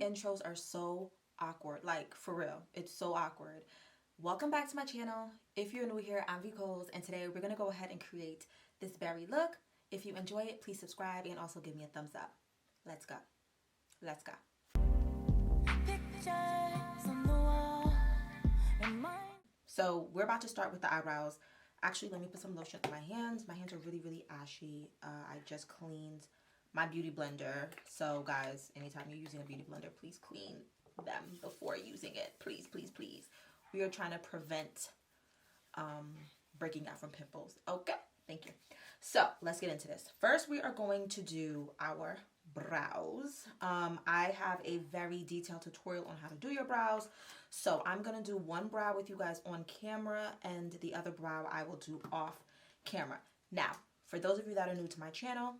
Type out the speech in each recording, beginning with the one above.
intros are so awkward, like for real, it's so awkward. Welcome back to my channel. If you're new here, I'm Coles, and today we're gonna go ahead and create this berry look. If you enjoy it, please subscribe and also give me a thumbs up. Let's go. Let's go. So we're about to start with the eyebrows. Actually, let me put some lotion on my hands. My hands are really ashy. I just cleaned my beauty blender. So guys, anytime you're using a beauty blender, please clean them before using it. Please. We are trying to prevent breaking out from pimples. Okay, thank you. So let's get into this. First, we are going to do our brows. I have a very detailed tutorial on how to do your brows. So I'm going to do one brow with you guys on camera, and the other brow I will do off camera. Now, for those of you that are new to my channel,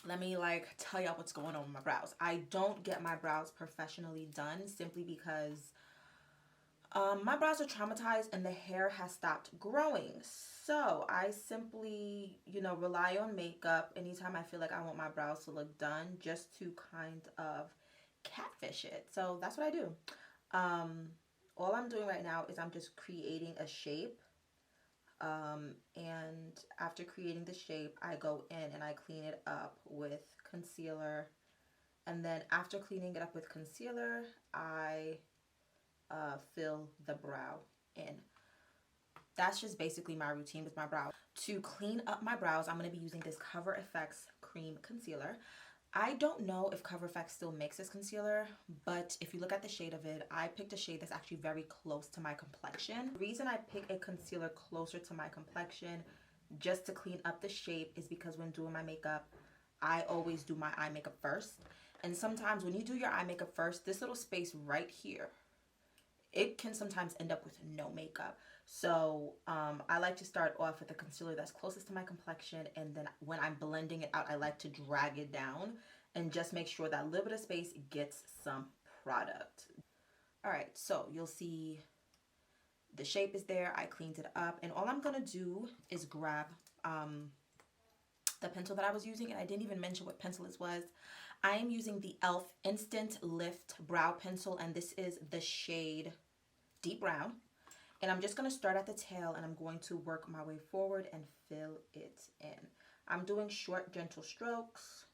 let me tell y'all what's going on with my brows. I don't get my brows professionally done simply because my brows are traumatized and the hair has stopped growing. So I simply, rely on makeup anytime I feel like I want my brows to look done, just to kind of catfish it. So that's what I do. All I'm doing right now is I'm just creating a shape. And after creating the shape, I go in and I clean it up with concealer. And then after cleaning it up with concealer, I fill the brow in. That's just basically my routine with my brow. To clean up my brows, I'm going to be using this Cover FX cream concealer. I don't know if Cover FX still makes this concealer, but if you look at the shade of it, I picked a shade that's actually very close to my complexion. The reason I pick a concealer closer to my complexion just to clean up the shape is because when doing my makeup, I always do my eye makeup first. And sometimes when you do your eye makeup first, this little space right here, it can sometimes end up with no makeup. So I like to start off with a concealer that's closest to my complexion, and then when I'm blending it out, I like to drag it down and just make sure that little bit of space gets some product. All right, so you'll see the shape is there. I cleaned it up, and all I'm gonna do is grab the pencil that I was using, and I didn't even mention what pencil this was. I am using the e.l.f. Instant Lift Brow Pencil, and this is the shade Deep Brown. And I'm just going to start at the tail, and I'm going to work my way forward and fill it in. I'm doing short, gentle strokes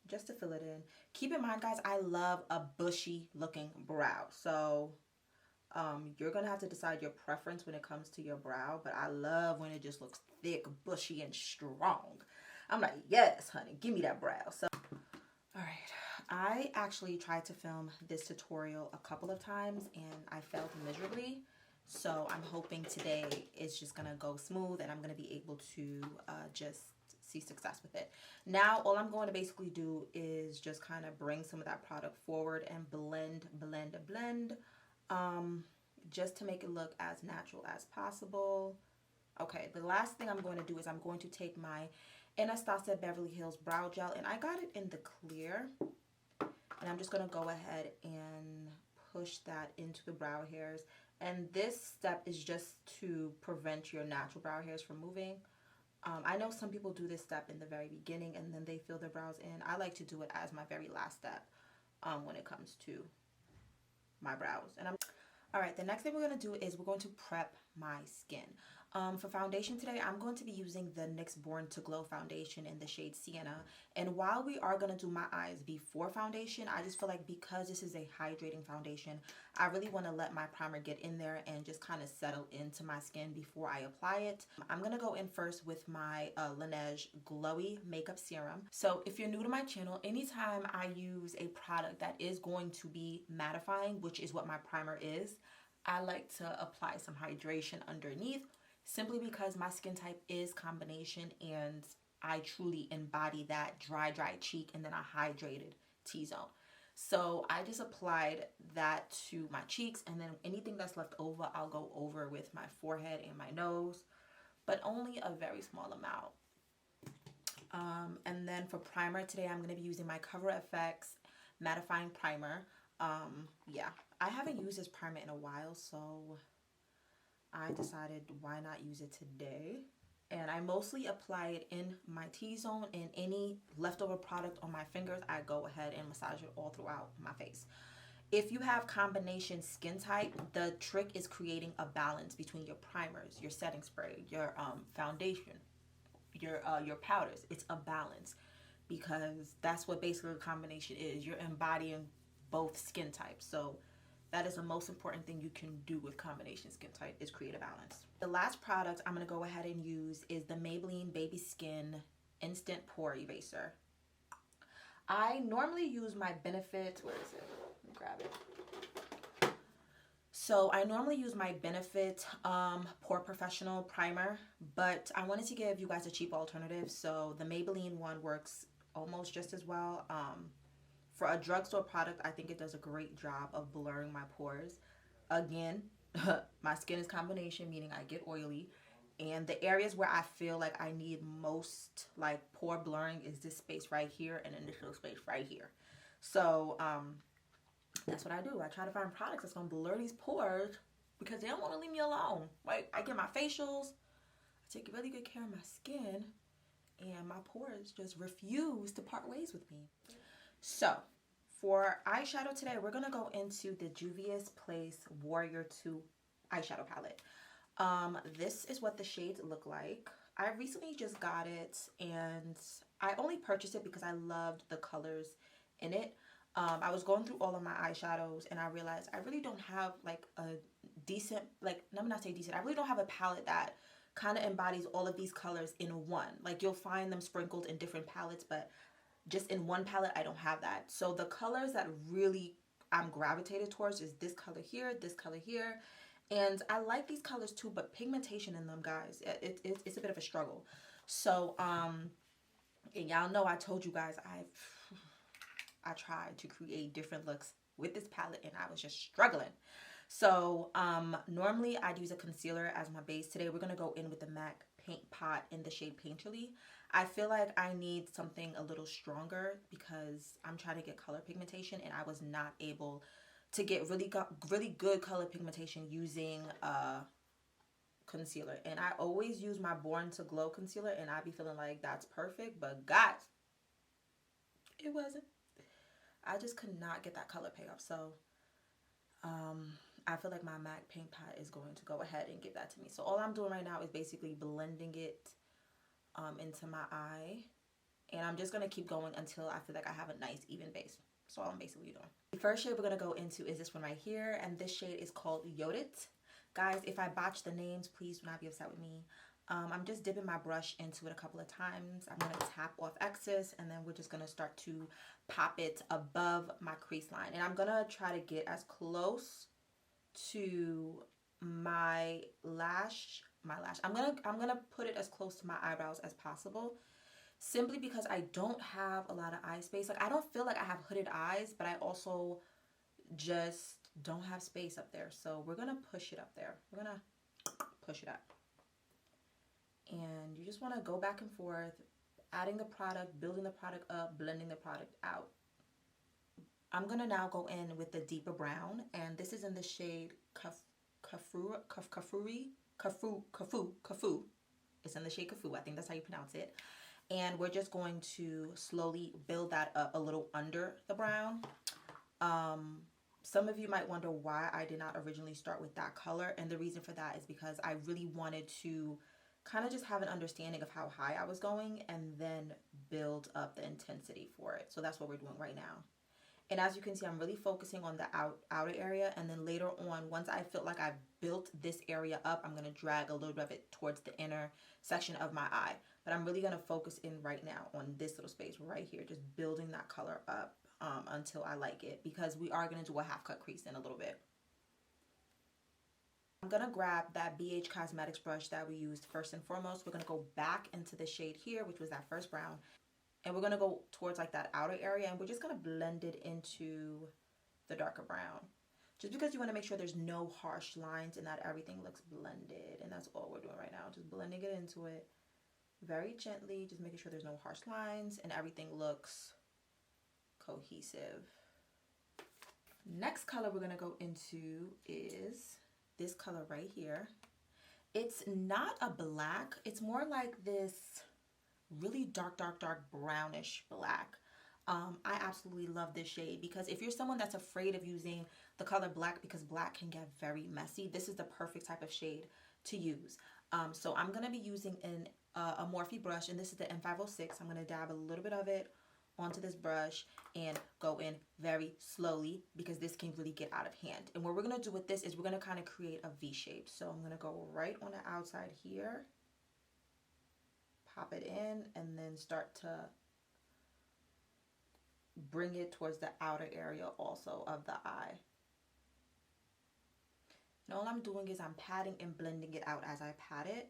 just to fill it in. Keep in mind, guys, I love a bushy looking brow. So you're going to have to decide your preference when it comes to your brow, but I love when it just looks thick, bushy, and strong. I'm like, yes, honey, give me that brow. So, all right. I actually tried to film this tutorial a couple of times and I failed miserably. So I'm hoping today is just gonna go smooth and I'm gonna be able to just see success with it. Now, all I'm going to basically do is just kind of bring some of that product forward and blend, just to make it look as natural as possible. Okay, the last thing I'm going to do is I'm going to take my Anastasia Beverly Hills Brow Gel, and I got it in the clear. And I'm just going to go ahead and push that into the brow hairs. And this step is just to prevent your natural brow hairs from moving. I know some people do this step in the very beginning and then they fill their brows in. I like to do it as my very last step when it comes to my brows. And all right, the next thing we're going to do is we're going to prep my skin. For foundation today, I'm going to be using the NYX Born to Glow foundation in the shade Sienna. And while we are going to do my eyes before foundation, I just feel like because this is a hydrating foundation, I really want to let my primer get in there and just kind of settle into my skin before I apply it. I'm going to go in first with my Laneige Glowy Makeup Serum. So if you're new to my channel, anytime I use a product that is going to be mattifying, which is what my primer is, I like to apply some hydration underneath, simply because my skin type is combination and I truly embody that dry cheek and then a hydrated T-zone. So I just applied that to my cheeks, and then anything that's left over, I'll go over with my forehead and my nose, but only a very small amount. And then for primer today, I'm going to be using my Cover FX mattifying primer. Yeah, I haven't used this primer in a while, so I decided why not use it today. And I mostly apply it in my T-zone, and any leftover product on my fingers, I go ahead and massage it all throughout my face. If you have combination skin type, the trick is creating a balance between your primers, your setting spray, your foundation, your powders. It's a balance, because that's what basically a combination is. You're embodying both skin types. So that is the most important thing you can do with combination skin type, is create a balance. The last product I'm going to go ahead and use is the Maybelline Baby Skin Instant Pore Eraser. I normally use my Benefit, where is it? Let me grab it. So I normally use my Benefit Pore Professional Primer, but I wanted to give you guys a cheap alternative. So the Maybelline one works almost just as well. For a drugstore product, I think it does a great job of blurring my pores. Again, my skin is combination, meaning I get oily. And the areas where I feel like I need most like pore blurring is this space right here and this little space right here. So that's what I do. I try to find products that's gonna blur these pores, because they don't want to leave me alone. Like, I get my facials, I take really good care of my skin, and my pores just refuse to part ways with me. So for eyeshadow today, we're gonna go into the Juvias Place Warrior 2 eyeshadow palette. This is what the shades look like. I recently just got it, and I only purchased it because I loved the colors in it. I was going through all of my eyeshadows, and I realized I really don't have like a decent, like, let me not say decent, I really don't have a palette that kind of embodies all of these colors in one. Like, you'll find them sprinkled in different palettes, but just in one palette, I don't have that. So the colors that really I'm gravitated towards is this color here, and I like these colors too, but pigmentation in them, guys, it's a bit of a struggle. So and y'all know I told you guys I tried to create different looks with this palette, and I was just struggling. So normally I'd use a concealer as my base. Today we're gonna go in with the MAC Paint Pot in the shade Painterly. I feel like I need something a little stronger because I'm trying to get color pigmentation, and I was not able to get really good color pigmentation using concealer. And I always use my Born to Glow concealer, and I be feeling like that's perfect, but guys, it wasn't. I just could not get that color payoff. So I feel like my MAC Paint Pot is going to go ahead and give that to me. So all I'm doing right now is basically blending it into my eye, and I'm just going to keep going until I feel like I have a nice even base. That's all I'm basically doing. The first shade we're going to go into is this one right here, and this shade is called Yodit. Guys, if I botch the names, please do not be upset with me. I'm just dipping my brush into it a couple of times. I'm going to tap off excess, and then we're just going to start to pop it above my crease line. And I'm going to try to get as close to my lash. I'm gonna put it as close to my eyebrows as possible, simply because I don't have a lot of eye space. Like, I don't feel like I have hooded eyes, but I also just don't have space up there. So we're gonna push it up there. We're gonna push it up, and you just want to go back and forth, adding the product, building the product up, blending the product out. I'm gonna now go in with the deeper brown, and this is in the shade Kafu. It's in the shade Kafu. I think that's how you pronounce it. And we're just going to slowly build that up a little under the brown. Some of you might wonder why I did not originally start with that color, and the reason for that is because I really wanted to kind of just have an understanding of how high I was going and then build up the intensity for it. So that's what we're doing right now. And as you can see, I'm really focusing on the outer area, and then later on, once I feel like I've built this area up, I'm going to drag a little bit of it towards the inner section of my eye. But I'm really going to focus in right now on this little space right here, just building that color up until I like it, because we are going to do a half cut crease in a little bit. I'm going to grab that BH Cosmetics brush that we used first and foremost. We're going to go back into the shade here, which was that first brown. And we're going to go towards like that outer area, and we're just going to blend it into the darker brown. Just because you want to make sure there's no harsh lines and that everything looks blended. And that's all we're doing right now. Just blending it into it very gently, just making sure there's no harsh lines and everything looks cohesive. Next color we're going to go into is this color right here. It's not a black. It's more like this really dark brownish black. I absolutely love this shade because if you're someone that's afraid of using the color black because black can get very messy, this is the perfect type of shade to use. So I'm going to be using a Morphe brush, and this is the M506. I'm going to dab a little bit of it onto this brush and go in very slowly because this can really get out of hand. And what we're going to do with this is we're going to kind of create a V shape. So I'm going to go right on the outside here, pop it in, and then start to bring it towards the outer area also of the eye. And all I'm doing is I'm patting and blending it out as I pat it.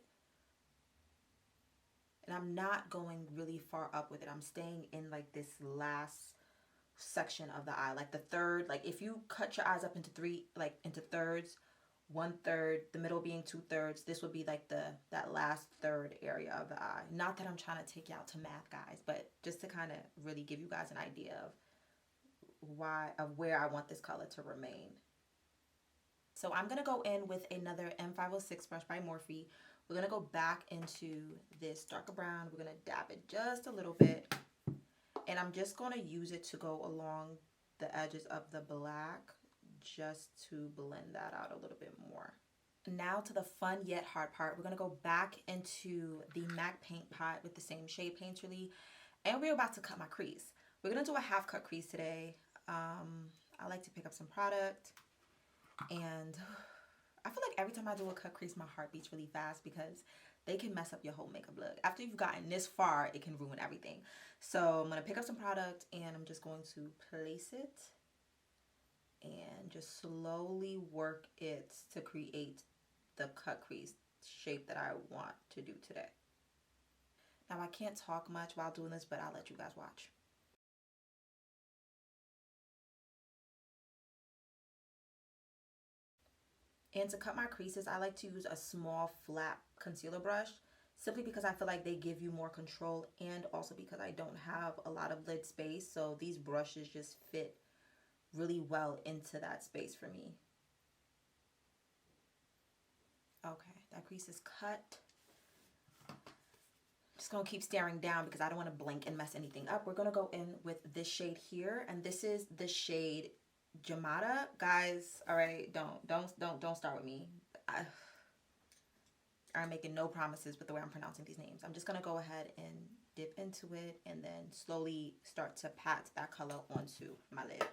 And I'm not going really far up with it. I'm staying in like this last section of the eye, like the third. Like if you cut your eyes up into three, like into thirds, 1/3, the middle being 2/3, this would be like that last third area of the eye. Not that I'm trying to take you out to math, guys, but just to kind of really give you guys an idea of where I want this color to remain. So I'm gonna go in with another M506 brush by Morphe. We're gonna go back into this darker brown. We're gonna dab it just a little bit, and I'm just gonna use it to go along the edges of the black, just to blend that out a little bit more. Now to the fun yet hard part. We're going to go back into the MAC paint pot with the same shade Painterly, and we're about to cut my crease. We're going to do a half cut crease today. I like to pick up some product, and I feel like every time I do a cut crease, my heart beats really fast because they can mess up your whole makeup look. After you've gotten this far, it can ruin everything. So I'm going to pick up some product, and I'm just going to place it and just slowly work it to create the cut crease shape that I want to do today. Now I can't talk much while doing this, but I'll let you guys watch. And to cut my creases, I like to use a small flat concealer brush simply because I feel like they give you more control, and also because I don't have a lot of lid space, so these brushes just fit really well into that space for me. Okay, that crease is cut. Just gonna keep staring down because I don't want to blink and mess anything up. We're gonna go in with this shade here, and this is the shade Jamada. Guys, all right, don't start with me. I'm making no promises with the way I'm pronouncing these names. I'm just gonna go ahead and dip into it and then slowly start to pat that color onto my lid.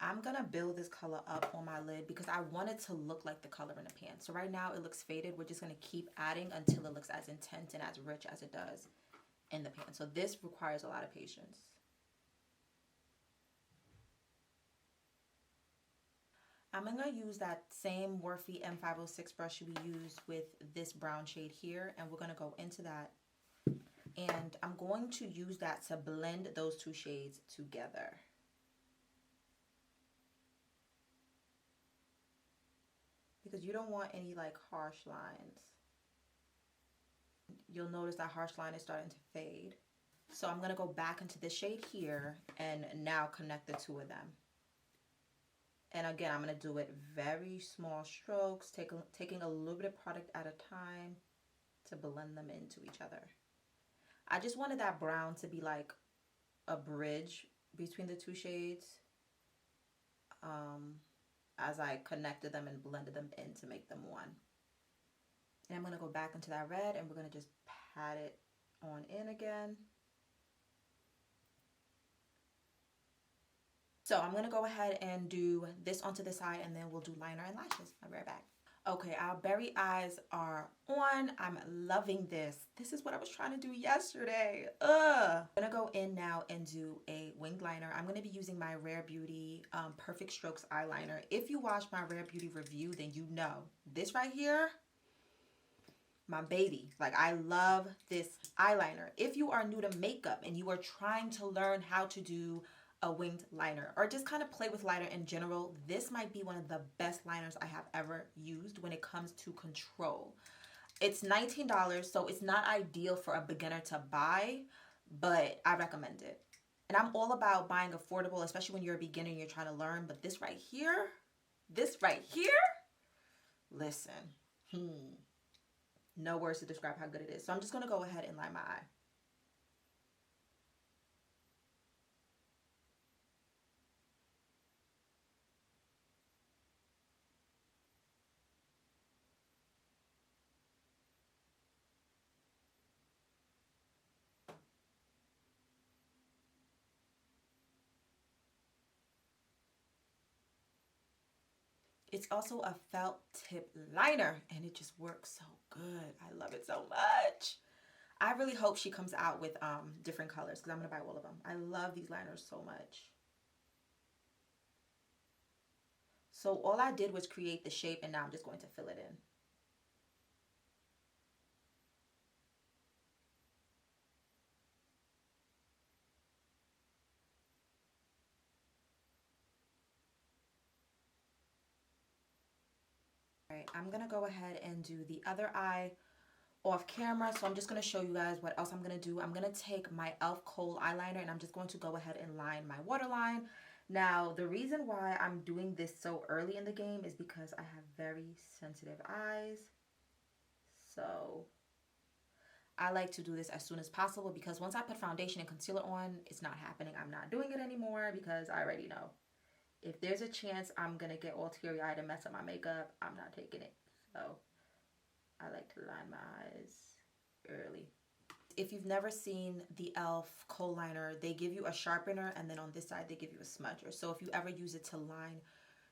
I'm gonna build this color up on my lid because I want it to look like the color in the pan. So right now it looks faded. We're just gonna keep adding until it looks as intense and as rich as it does in the pan. So this requires a lot of patience. I'm gonna use that same Morphe M506 brush we used with this brown shade here, and we're gonna go into that. And I'm going to use that to blend those two shades together. Because you don't want any like harsh lines. You'll notice that harsh line is starting to fade. So I'm going to go back into this shade here and now connect the two of them. And again, I'm going to do it very small strokes, taking a little bit of product at a time to blend them into each other. I just wanted that brown to be like a bridge between the two shades as I connected them and blended them in to make them one. And I'm going to go back into that red, and we're going to just pat it on in again. So I'm going to go ahead and do this onto this eye, and then we'll do liner and lashes. I'll be right back. Okay, our berry eyes are on. I'm loving this. This is what I was trying to do yesterday. I'm gonna go in now and do a winged liner. I'm gonna be using my Rare Beauty Perfect Strokes eyeliner. If you watched my Rare Beauty review, then you know this right here, my baby. Like, I love this eyeliner. If you are new to makeup and you are trying to learn how to do a winged liner or just kind of play with liner in general, this might be one of the best liners I have ever used when it comes to control. It's $19, so it's not ideal for a beginner to buy, but I recommend it. And I'm all about buying affordable, especially when you're a beginner and you're trying to learn. But this right here, listen, no words to describe how good it is. So I'm just going to go ahead and line my eye. It's also a felt tip liner, and it just works so good. I love it so much. I really hope she comes out with different colors because I'm going to buy all of them. I love these liners so much. So all I did was create the shape, and now I'm just going to fill it in. All right, I'm going to go ahead and do the other eye off camera. So I'm just going to show you guys what else I'm going to do. I'm going to take my e.l.f. kohl eyeliner, and I'm just going to go ahead and line my waterline. Now, the reason why I'm doing this so early in the game is because I have very sensitive eyes. So I like to do this as soon as possible because once I put foundation and concealer on, it's not happening. I'm not doing it anymore because I already know. If there's a chance I'm going to get all teary-eyed and mess up my makeup, I'm not taking it. So I like to line my eyes early. If you've never seen the e.l.f. kohl liner, they give you a sharpener, and then on this side they give you a smudger. So if you ever use it to line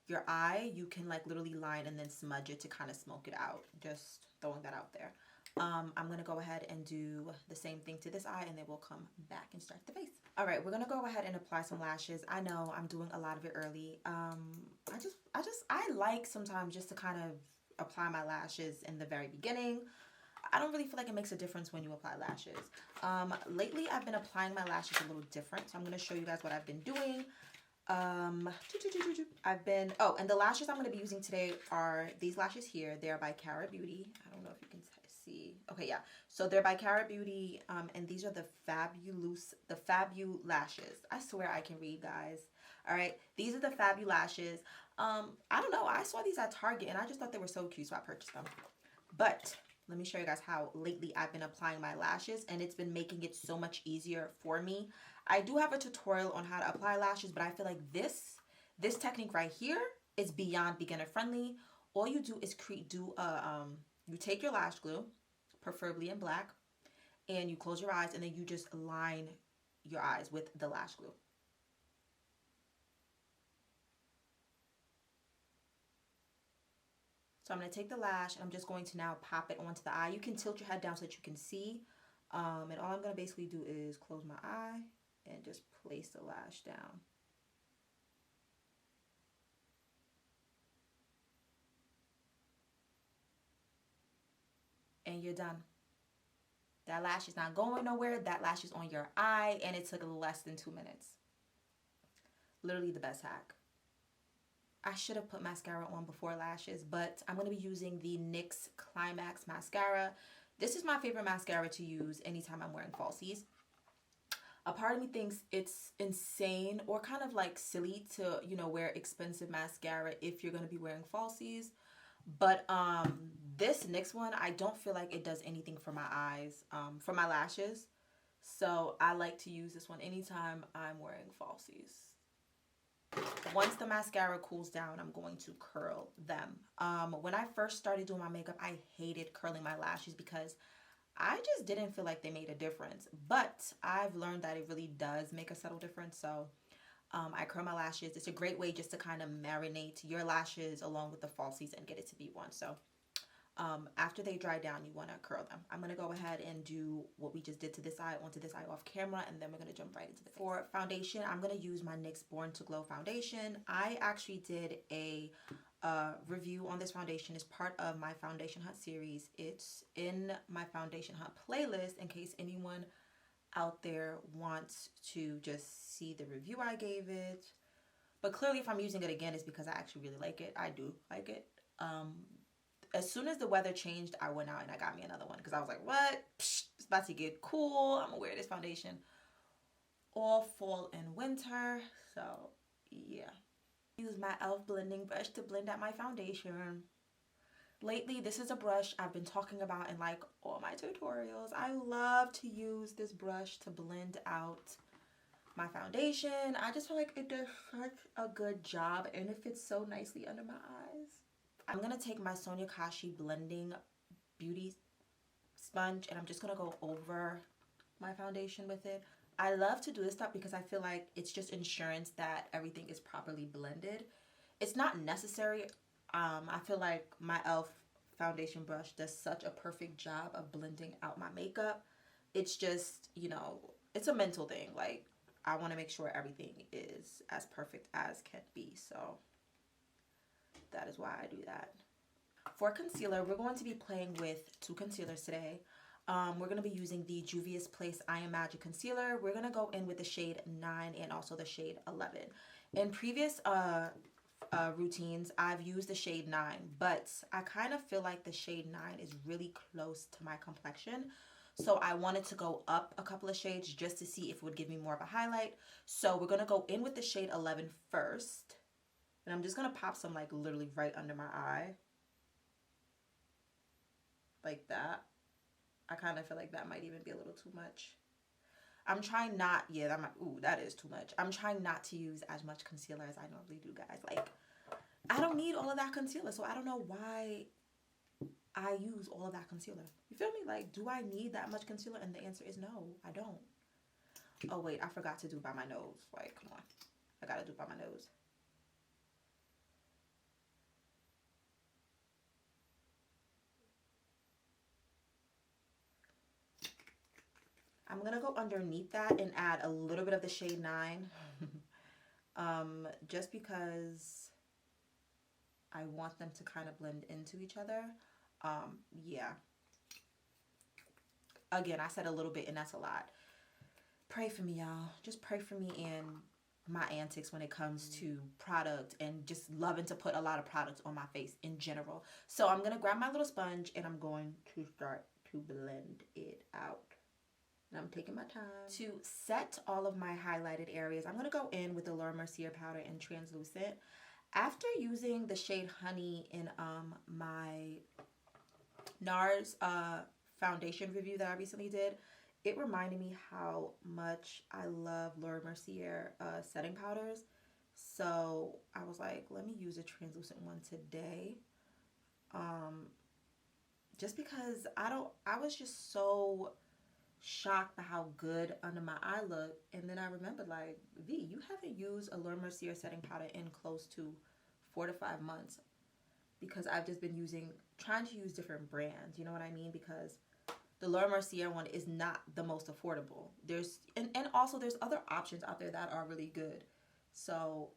your eye, you can like literally line and then smudge it to kind of smoke it out. Just throwing that out there. I'm going to go ahead and do the same thing to this eye, and then we'll come back and start the face. All right, we're going to go ahead and apply some lashes. I know I'm doing a lot of it early. I like sometimes just to kind of apply my lashes in the very beginning. I don't really feel like it makes a difference when you apply lashes. Lately, I've been applying my lashes a little different, so I'm going to show you guys what I've been doing. And the lashes I'm going to be using today are these lashes here. They're by Cara Beauty. I don't know if you can see. Okay, yeah. So they're by Cara Beauty, and these are the Fabu lashes. I swear I can read, guys. All right, these are the Fabu lashes. I don't know. I saw these at Target, and I just thought they were so cute, so I purchased them. But let me show you guys how lately I've been applying my lashes, and it's been making it so much easier for me. I do have a tutorial on how to apply lashes, but I feel like this technique right here is beyond beginner friendly. All you do is you take your lash glue, preferably in black, and you close your eyes, and then you just line your eyes with the lash glue. So I'm going to take the lash, and I'm just going to now pop it onto the eye. You can tilt your head down so that you can see. And all I'm going to basically do is close my eye and just place the lash down. And you're done. That lash is not going nowhere. That lash is on your eye, and it took less than 2 minutes. Literally the best hack. I should have put mascara on before lashes, but I'm going to be using the NYX Climax mascara. This is my favorite mascara to use anytime I'm wearing falsies. A part of me thinks it's insane or kind of like silly to, wear expensive mascara if you're going to be wearing falsies. But this NYX one, I don't feel like it does anything for my eyes, for my lashes. So I like to use this one anytime I'm wearing falsies. Once the mascara cools down, I'm going to curl them. When I first started doing my makeup, I hated curling my lashes because I just didn't feel like they made a difference. But I've learned that it really does make a subtle difference. So I curl my lashes. It's a great way just to kind of marinate your lashes along with the falsies and get it to be one. So after they dry down, you want to curl them. I'm going to go ahead and do what we just did to this eye onto this eye off camera, and then we're going to jump right into the face. For foundation, I'm going to use my NYX Born to Glow foundation. I actually did a review on this foundation as part of my Foundation Hunt series. It's in my Foundation Hunt playlist in case anyone out there wants to just see the review I gave it. But clearly if I'm using it again, it's because I actually really like it. I do like it. as soon as the weather changed, I went out and I got me another one because I was like, what? Psh, it's about to get cool. I'm gonna wear this foundation all fall and winter. So yeah. Use my e.l.f. blending brush to blend out my foundation. Lately, this is a brush I've been talking about in like all my tutorials. I love to use this brush to blend out my foundation. I just feel like it does such a good job and it fits so nicely under my eyes. I'm gonna take my Sonia Kashi blending beauty sponge and I'm just gonna go over my foundation with it. I love to do this stuff because I feel like it's just insurance that everything is properly blended. It's not necessary. I feel like my e.l.f. foundation brush does such a perfect job of blending out my makeup. It's just, you know, it's a mental thing. Like, I want to make sure everything is as perfect as can be. So that is why I do that. For concealer, we're going to be playing with two concealers today. We're going to be using the Juvias Place I Am Magic Concealer. We're going to go in with the shade 9 and also the shade 11. In previous routines, I've used the shade 9, but I kind of feel like the shade 9 is really close to my complexion. So I wanted to go up a couple of shades just to see if it would give me more of a highlight. So we're going to go in with the shade 11 first. And I'm just going to pop some like literally right under my eye. Like that. I kind of feel like that might even be a little too much. I'm trying not, yeah, that might, ooh, that is too much. I'm trying not to use as much concealer as I normally do, guys. Like, I don't need all of that concealer, so I don't know why I use all of that concealer. You feel me? Like, do I need that much concealer? And the answer is no, I don't. Oh, wait, I forgot to do by my nose. Like, come on. I gotta do by my nose. I'm gonna go underneath that and add a little bit of the shade 9. Just because I want them to kind of blend into each other. Yeah. Again, I said a little bit and that's a lot. Pray for me, y'all. Just pray for me and my antics when it comes to product and just loving to put a lot of products on my face in general. So I'm gonna grab my little sponge and I'm going to start to blend it out. And I'm taking my time. To set all of my highlighted areas, I'm going to go in with the Laura Mercier powder in translucent. After using the shade Honey in my NARS foundation review that I recently did, it reminded me how much I love Laura Mercier setting powders. So I was like, let me use a translucent one today. Just because I was just so shocked by how good under my eye looked, and then I remembered like, V, you haven't used a Laura Mercier setting powder in close to 4 to 5 months, because I've just been trying to use different brands, you know what I mean, because the Laura Mercier one is not the most affordable. And also there's other options out there that are really good. So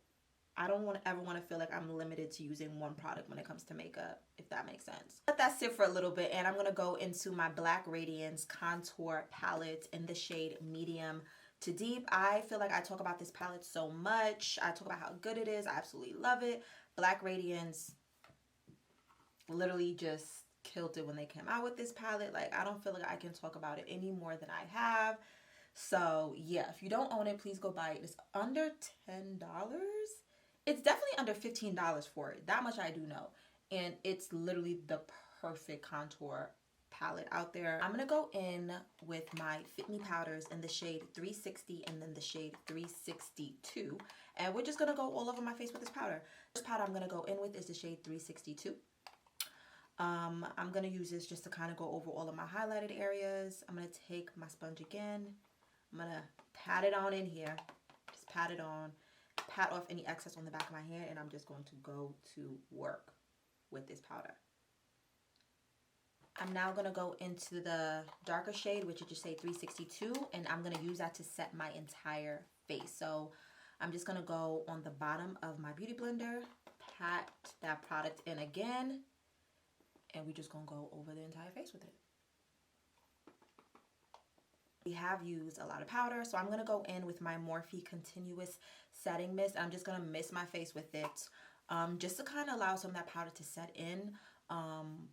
I don't ever want to feel like I'm limited to using one product when it comes to makeup, if that makes sense. Let that sit for a little bit, and I'm going to go into my Black Radiance Contour Palette in the shade Medium to Deep. I feel like I talk about this palette so much. I talk about how good it is. I absolutely love it. Black Radiance literally just killed it when they came out with this palette. Like, I don't feel like I can talk about it any more than I have. So yeah, if you don't own it, please go buy it. It's under $10. It's definitely under $15 for it. That much I do know. And it's literally the perfect contour palette out there. I'm going to go in with my Fit Me powders in the shade 360 and then the shade 362. And we're just going to go all over my face with this powder. This powder I'm going to go in with is the shade 362. I'm going to use this just to kind of go over all of my highlighted areas. I'm going to take my sponge again. I'm going to pat it on in here. Just pat it on. Pat off any excess on the back of my hand, and I'm just going to go to work with this powder. I'm now going to go into the darker shade, which is just shade 362, and I'm going to use that to set my entire face. So I'm just going to go on the bottom of my beauty blender, pat that product in again, and we're just going to go over the entire face with it. We have used a lot of powder, so I'm going to go in with my Morphe Continuous Setting Mist. I'm just going to mist my face with it, just to kind of allow some of that powder to set in.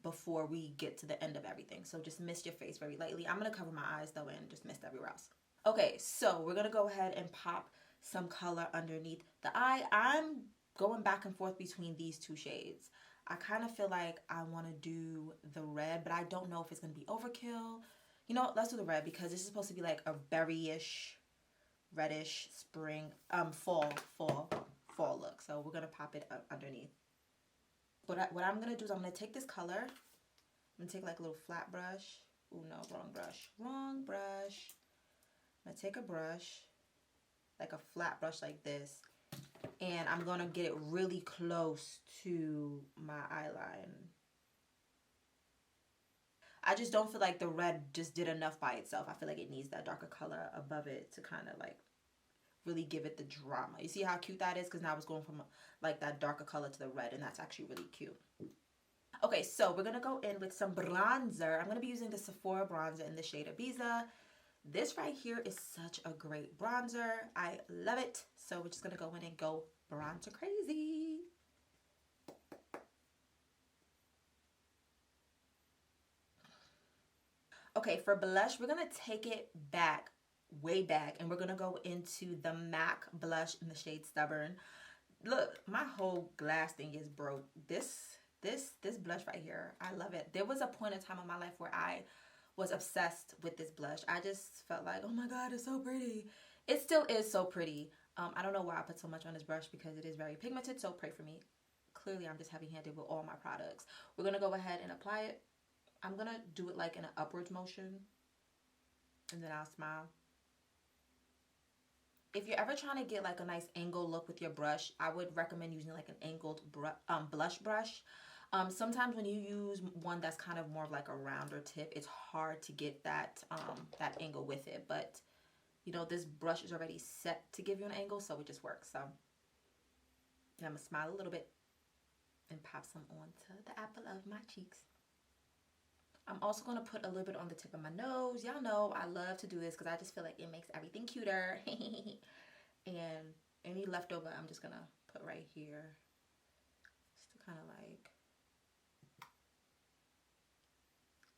before we get to the end of everything. So just mist your face very lightly. I'm going to cover my eyes though and just mist everywhere else. Okay, so we're going to go ahead and pop some color underneath the eye. I'm going back and forth between these two shades. I kind of feel like I want to do the red, but I don't know if it's going to be overkill. You know what? Let's do the red because this is supposed to be like a berryish, reddish spring, fall look. So we're going to pop it up underneath. What I'm going to do is I'm going to take this color. I'm going to take like a little flat brush. Oh no, wrong brush. Wrong brush. I'm going to take a brush, like a flat brush like this. And I'm going to get it really close to my eye line. I just don't feel like the red just did enough by itself. I feel like it needs that darker color above it to kind of like really give it the drama. You see how cute that is? Because now it's going from like that darker color to the red, and that's actually really cute. Okay, so we're going to go in with some bronzer. I'm going to be using the Sephora bronzer in the shade Ibiza. This right here is such a great bronzer. I love it. So we're just going to go in and go bronzer crazy. Okay, for blush, we're going to take it back, way back, and we're going to go into the MAC blush in the shade Stubborn. Look, my whole glass thing is broke. This blush right here, I love it. There was a point in time in my life where I was obsessed with this blush. I just felt like, oh my god, it's so pretty. It still is so pretty. I don't know why I put so much on this brush because it is very pigmented, so pray for me. Clearly, I'm just heavy-handed with all my products. We're going to go ahead and apply it. I'm going to do it like in an upwards motion, and then I'll smile. If you're ever trying to get like a nice angle look with your brush, I would recommend using like an angled blush brush. Sometimes when you use one that's kind of more of like a rounder tip, it's hard to get that that angle with it. But you know, this brush is already set to give you an angle, so it just works. So I'm gonna smile a little bit and pop some onto the apple of my cheeks. I'm also going to put a little bit on the tip of my nose. Y'all know I love to do this because I just feel like it makes everything cuter. And any leftover I'm just going to put right here. Just to kind of like,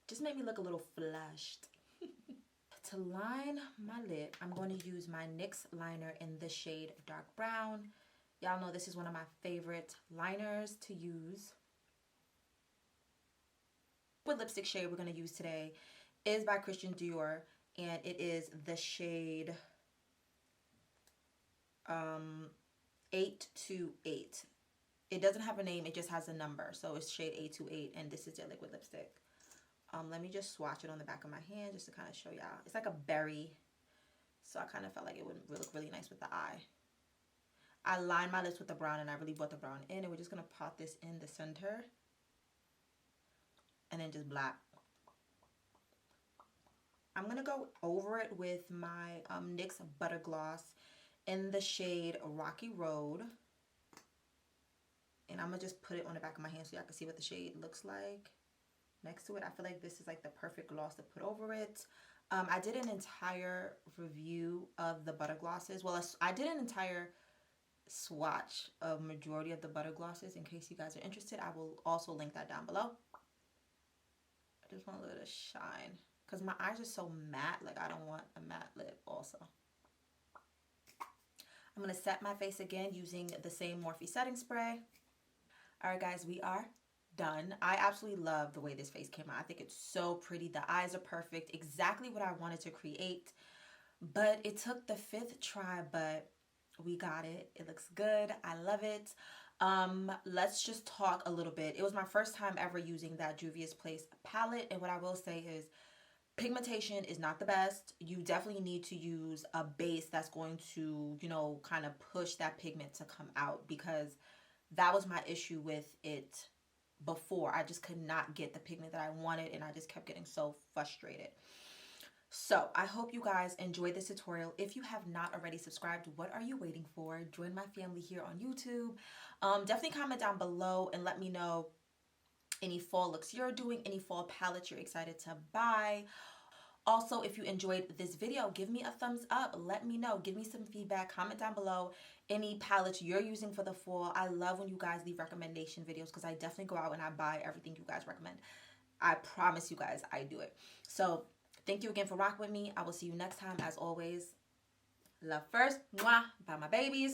just make me look a little flushed. To line my lip, I'm going to use my NYX liner in the shade Dark Brown. Y'all know this is one of my favorite liners to use. The lipstick shade we're going to use today is by Christian Dior, and it is the shade 828. It doesn't have a name, it just has a number, so it's shade 828, and this is their liquid lipstick. Let me just swatch it on the back of my hand just to kind of show y'all. It's like a berry, so I kind of felt like it would look really nice with the eye. I lined my lips with the brown, and I really brought the brown in, and we're just going to pop this in the center. And then just black. I'm going to go over it with my NYX Butter Gloss in the shade Rocky Road. And I'm going to just put it on the back of my hand so y'all can see what the shade looks like next to it. I feel like this is like the perfect gloss to put over it. I did an entire review of the butter glosses. Well, I did an entire swatch of majority of the butter glosses. In case you guys are interested, I will also link that down below. I just want a little shine because my eyes are so matte. Like, I don't want a matte lip also. I'm going to set my face again using the same Morphe setting spray. All right, guys, we are done. I absolutely love the way this face came out. I think it's so pretty. The eyes are perfect. Exactly what I wanted to create. But it took the 5th try, but we got it. It looks good. I love it. Let's just talk a little bit. It was my first time ever using that Juvia's Place palette, and what I will say is pigmentation is not the best. You definitely need to use a base that's going to, you know, kind of push that pigment to come out, because that was my issue with it before. I just could not get the pigment that I wanted, and I just kept getting so frustrated. So I hope you guys enjoyed this tutorial. If you have not already subscribed, what are you waiting for? Join my family here on YouTube. Definitely comment down below and let me know any fall looks you're doing, any fall palettes you're excited to buy. Also, if you enjoyed this video, give me a thumbs up. Let me know. Give me some feedback. Comment down below any palettes you're using for the fall. I love when you guys leave recommendation videos because I definitely go out and I buy everything you guys recommend. I promise you guys I do it. So thank you again for rocking with me. I will see you next time. As always, love first. Mwah. Bye, my babies.